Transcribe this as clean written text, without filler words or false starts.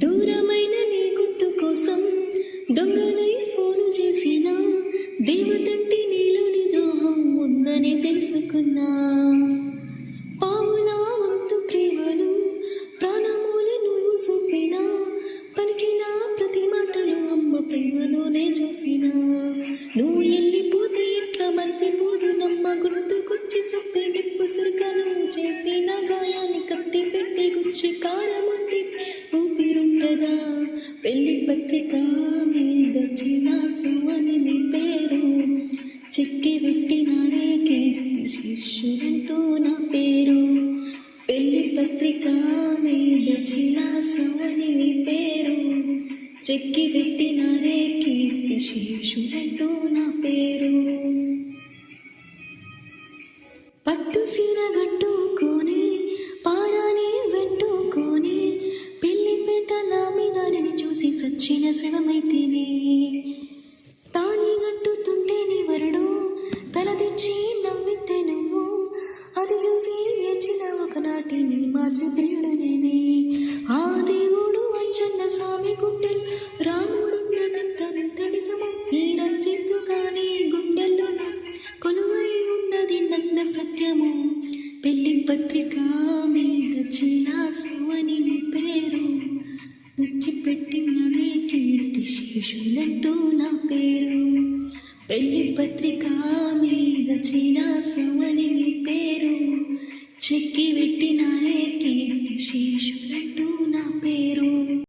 దూరమైన నీ గుర్తు కోసం దొంగలై ఫోను చేసిన దేవతంటి నీలోని ద్రోహం ఉందని తెలుసుకున్నా. పావులా వంతు ప్రేమను ప్రాణమూల నువ్వు చూపినా, పలికిన ప్రతి మాటలు అమ్మ ప్రేమలోనే చూసినా. నువ్వు వెళ్ళిపోతే ఇంట్లో మరిసిపోదు నమ్మ, గుర్తుకొచ్చి సప్పే నిప్పు సురకను చేసిన గాయాన్ని కత్తి పెట్టి గుచ్చి కారముంది ఊపిరుంటదా. పెళ్లి పత్రిక మీద చిలాసమని నీ పేరు చెక్కి పెట్టినారే కీర్తి శిష్యుడంటూ నా పేరు. పెళ్లి పత్రిక మీద చిలాసమని నీ పేరు చెక్కి పెట్టినారే కీర్తి శిష్యుడంటూ నా పేరు. పట్టు సీర గట్టుకొని పారాని వెంటుకొని పెళ్లి పెట్టల మీద నేను చూసి సచ్చిన శవమైతేనే. తాళి గట్టుతుంటే నీ వరుడు తల తెచ్చి నవ్వితే నువ్వు, అది చూసి ఏడ్చిన ఒకనాటి నీ మాజు ప్రియుడు నేనే. ఆ దేవుడు వంచన్న స్వామి గుండెలు రాముడున్నదంతటి సమం ఈ రచిత్తు కానీ గుండెల్లో కొలువై ఉన్నది నగ్న సత్యము. పెళ్లి పత్రిక మీద చిలాసమని నీ పేరు ముచ్చిపెట్టినదే కీర్తి శేషులంటూ నా పేరు. పెళ్లి పత్రిక మీద చిలాసమని నీ పేరు చెక్కి పెట్టినారే కీర్తి శేషులంటూ నా పేరు.